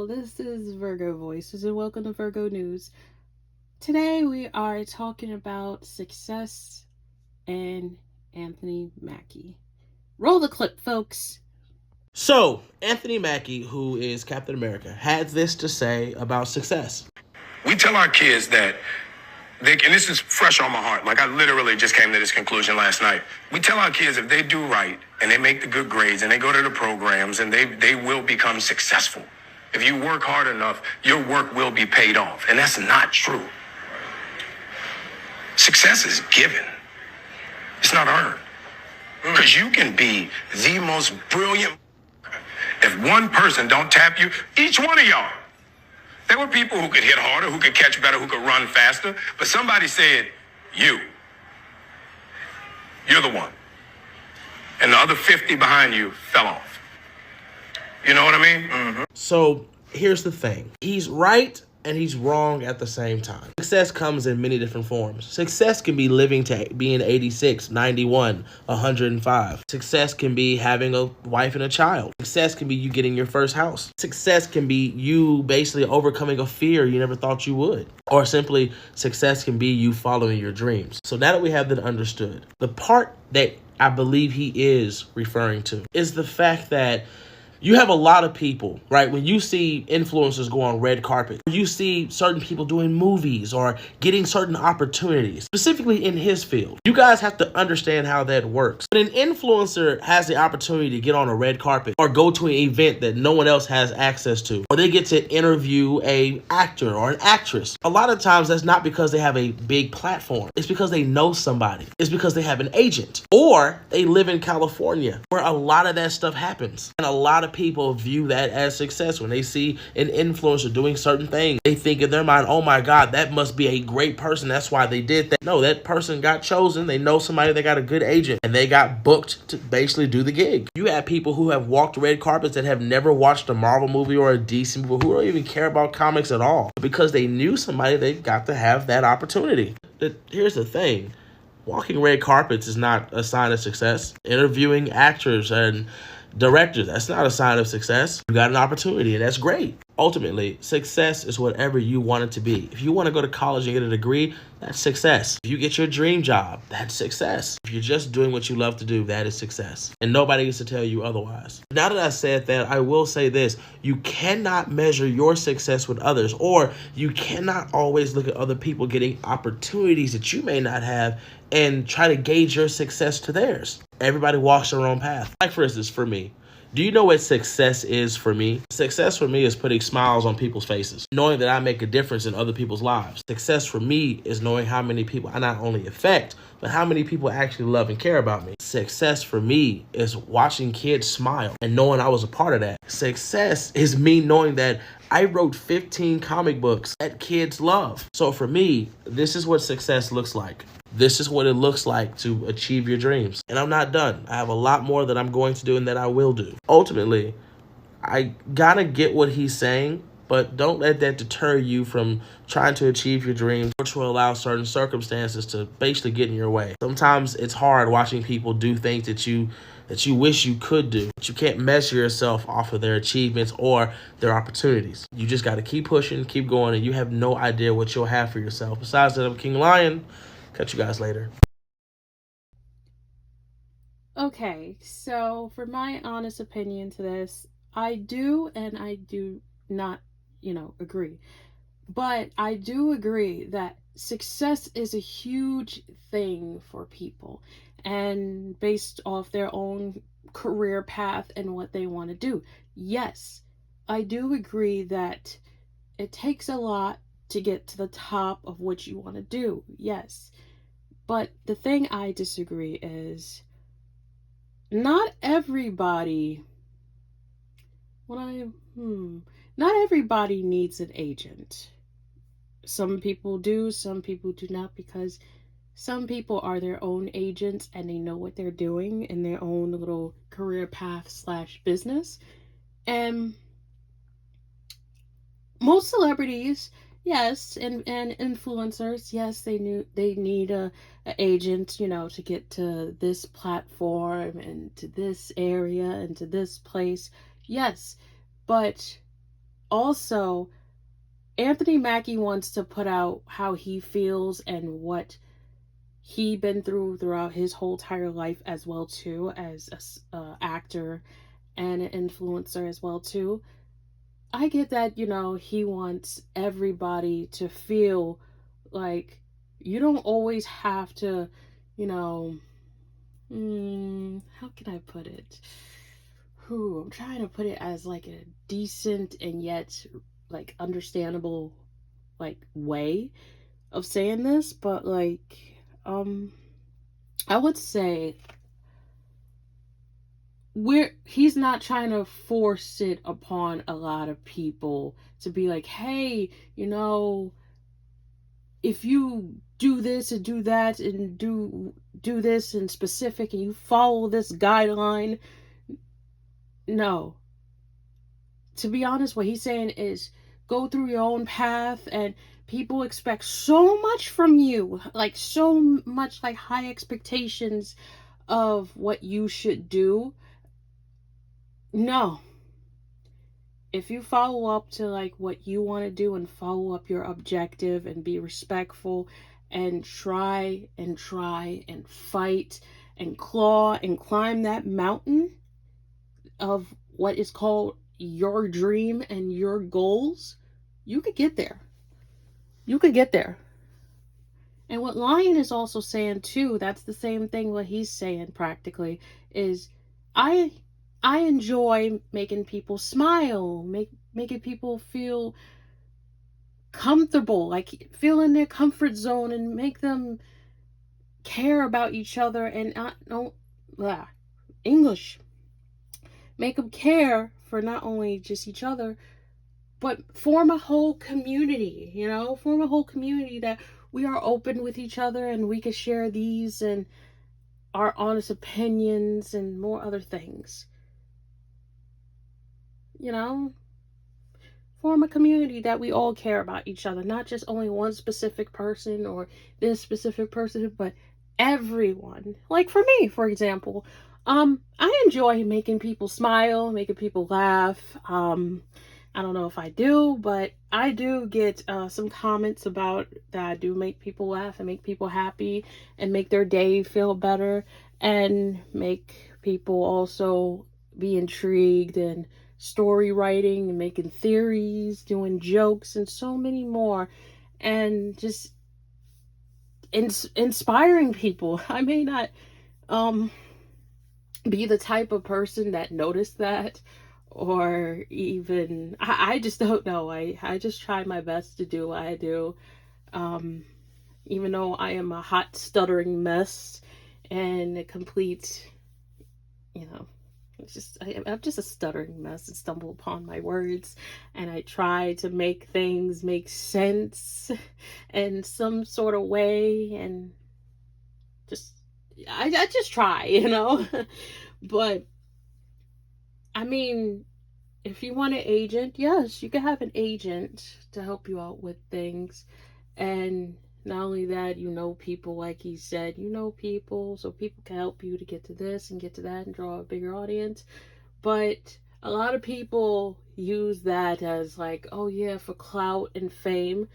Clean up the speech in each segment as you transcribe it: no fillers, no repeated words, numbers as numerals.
y'all. This is Virgo Voices, and welcome to Virgo News. Today we are talking about success and Anthony Mackie. Roll the clip, folks. So, Anthony Mackie, who is Captain America, had this to say about success. We tell our kids that and this is fresh on my heart. Like, I literally just came to this conclusion last night. We tell our kids if they do right and they make the good grades and they go to the programs and they will become successful. If you work hard enough, your work will be paid off. And that's not true. Success is given. It's not earned. Because you can be the most brilliant. If one person don't tap you, each one of y'all. There were people who could hit harder, who could catch better, who could run faster. But somebody said, you're the one. And the other 50 behind you fell off. You know what I mean? Mm-hmm. So, here's the thing. He's right and he's wrong at the same time. Success comes in many different forms. Success can be living to being 86, 91, 105. Success can be having a wife and a child. Success can be you getting your first house. Success can be you basically overcoming a fear you never thought you would. Or simply, success can be you following your dreams. So now that we have that understood, the part that I believe he is referring to is the fact that you have a lot of people, right? When you see influencers go on red carpet, you see certain people doing movies or getting certain opportunities, specifically in his field. You guys have to understand how that works. When an influencer has the opportunity to get on a red carpet or go to an event that no one else has access to, or they get to interview an actor or an actress, a lot of times that's not because they have a big platform. It's because they know somebody. It's because they have an agent. Or they live in California, where a lot of that stuff happens. And a lot of people view that as success. When they see an influencer doing certain things, they think in their mind, oh my God, that must be a great person. That's why they did that. No, that person got chosen. They know somebody, they got a good agent, and they got booked to basically do the gig. You have people who have walked red carpets that have never watched a Marvel movie or a DC movie, who don't even care about comics at all. But because they knew somebody, they got to have that opportunity. Here's the thing. Walking red carpets is not a sign of success. Interviewing actors and directors, that's not a sign of success. You got an opportunity, and that's great. Ultimately, success is whatever you want it to be. If you want to go to college and get a degree, that's success. If you get your dream job, that's success. If you're just doing what you love to do, that is success. And nobody gets to tell you otherwise. Now that I said that, I will say this. You cannot measure your success with others, or you cannot always look at other people getting opportunities that you may not have and try to gauge your success to theirs. Everybody walks their own path. Like, for instance, for me, do you know what success is for me? Success for me is putting smiles on people's faces, knowing that I make a difference in other people's lives. Success for me is knowing how many people I not only affect, but how many people actually love and care about me. Success for me is watching kids smile and knowing I was a part of that. Success is me knowing that I wrote 15 comic books that kids love. So for me, this is what success looks like. This is what it looks like to achieve your dreams. And I'm not done. I have a lot more that I'm going to do and that I will do. Ultimately, I gotta get what he's saying, but don't let that deter you from trying to achieve your dreams or to allow certain circumstances to basically get in your way. Sometimes it's hard watching people do things that you wish you could do, but you can't measure yourself off of their achievements or their opportunities. You just got to keep pushing, keep going, and you have no idea what you'll have for yourself. Besides that, I'm King Lion. Catch you guys later. Okay, so for my honest opinion to this, I do and I do not, agree. But I do agree that success is a huge thing for people, and based off their own career path and what they want to do. Yes, I do agree that it takes a lot to get to the top of what you want to do. Yes. But the thing I disagree is not everybody not everybody needs an agent. Some people do, some people do not, because some people are their own agents and they know what they're doing in their own little career path / business. And most celebrities, yes, and influencers, yes, they need a agent, to get to this platform and to this area and to this place. Yes, but also, Anthony Mackie wants to put out how he feels and what he been throughout his whole entire life as well too, as a actor and an influencer as well too. I get that, he wants everybody to feel like you don't always have to, you know, how can I put it? I'm trying to put it as like a decent and yet like understandable like way of saying this, but like I would say he's not trying to force it upon a lot of people to be like, hey, if you do this and do that and do this in specific and you follow this guideline. No, to be honest, what he's saying is go through your own path, and people expect so much from you, like so much, like high expectations of what you should do. No, if you follow up to like what you want to do and follow up your objective and be respectful and try and fight and claw and climb that mountain of what is called your dream and your goals, you could get there. You could get there. And what Lion is also saying too, that's the same thing what he's saying practically, is I I enjoy making people smile, making people feel comfortable, like feel in their comfort zone and make them care about each other and not no English. Make them care for not only just each other, but form a whole community, form a whole community that we are open with each other and we can share these and our honest opinions and more other things. Form a community that we all care about each other, not just only one specific person or this specific person, but everyone. Like for me, for example, I enjoy making people smile, making people laugh. I don't know if I do, but I do get some comments about that I do make people laugh and make people happy and make their day feel better and make people also be intrigued and story writing and making theories, doing jokes, and so many more. And just inspiring people. I may not be the type of person that noticed that, or even I just don't know. I just try my best to do what I do, even though I am a hot stuttering mess and a complete, I'm just a stuttering mess and stumble upon my words, and I try to make things make sense in some sort of way, and just I just try, but I mean, if you want an agent, yes, you can have an agent to help you out with things. And not only that, people, like he said, people, so people can help you to get to this and get to that and draw a bigger audience. But a lot of people use that as like, oh yeah, for clout and fame.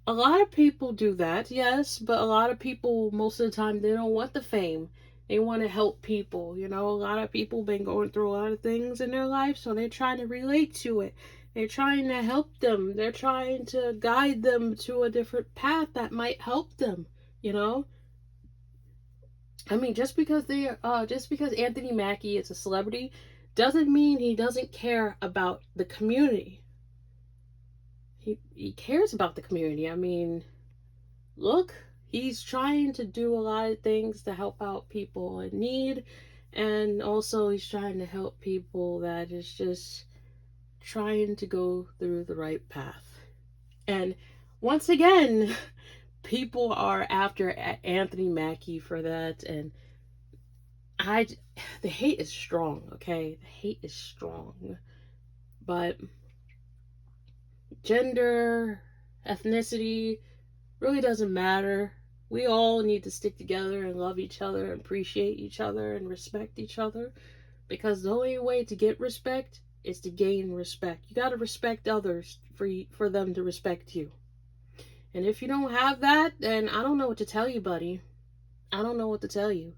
A lot of people do that, yes, but a lot of people, most of the time, they don't want the fame. They want to help people. A lot of people been going through a lot of things in their life, so they're trying to relate to it. They're trying to help them. They're trying to guide them to a different path that might help them. I mean, just because Anthony Mackie is a celebrity doesn't mean he doesn't care about the community. He cares about the community. I mean, look, he's trying to do a lot of things to help out people in need, and also he's trying to help people that is just trying to go through the right path. And once again, people are after Anthony Mackie for that, and the hate is strong, okay? The hate is strong. But gender, ethnicity really doesn't matter. We all need to stick together and love each other and appreciate each other and respect each other, because the only way to get respect is to gain respect. You got to respect others for them to respect you. And if you don't have that, then I don't know what to tell you, buddy. I don't know what to tell you.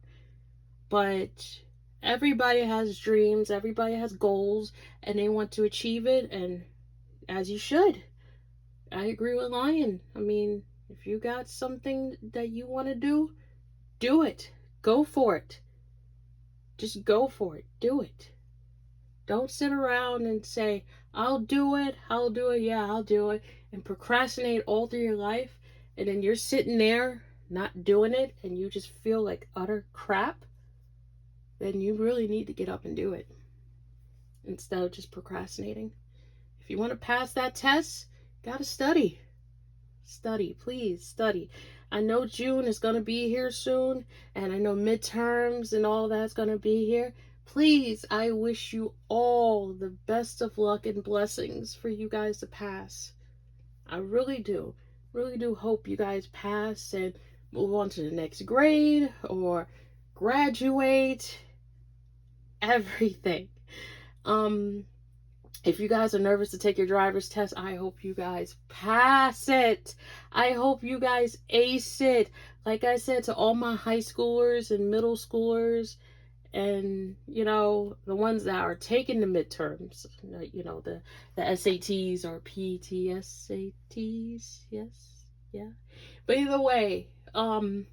But everybody has dreams, everybody has goals, and they want to achieve it, and as you should. I agree with Lion. I mean, if you got something that you want to do it. Go for it. Just go for it. Do it. Don't sit around and say, I'll do it, yeah, I'll do it, and procrastinate all through your life, and then you're sitting there not doing it, and you just feel like utter crap. Then you really need to get up and do it instead of just procrastinating. If you want to pass that test, gotta study. Study, please study. I know June is going to be here soon, and I know midterms and all that's going to be here. Please, I wish you all the best of luck and blessings for you guys to pass. I really do. Really do hope you guys pass and move on to the next grade or graduate. Everything. If you guys are nervous to take your driver's test, I hope you guys pass it. I hope you guys ace it. Like I said to all my high schoolers and middle schoolers, and the ones that are taking the midterms, the SATs or PTSATs, yes, yeah. But either way, I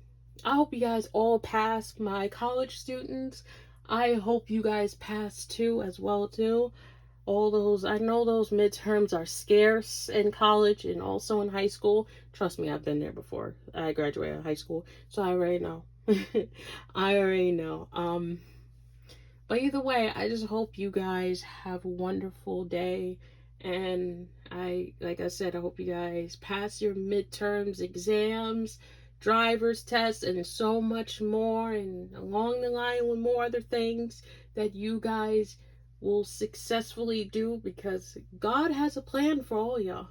hope you guys all pass. My college students, I hope you guys pass too, as well too. I know those midterms are scarce in college and also in high school. Trust me, I've been there before. I graduated high school, so I already know. I already know. But either way, I just hope you guys have a wonderful day. And like I said, I hope you guys pass your midterms, exams, driver's tests, and so much more, and along the line with more other things that you guys will successfully do, because God has a plan for all y'all.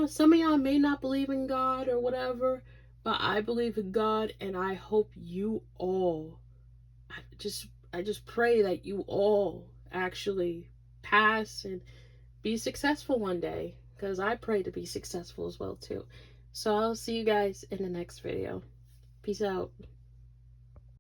Some of y'all may not believe in God or whatever, but I believe in God, and I hope you all, I just pray that you all actually pass and be successful one day, because I pray to be successful as well too. So I'll see you guys in the next video. Peace out.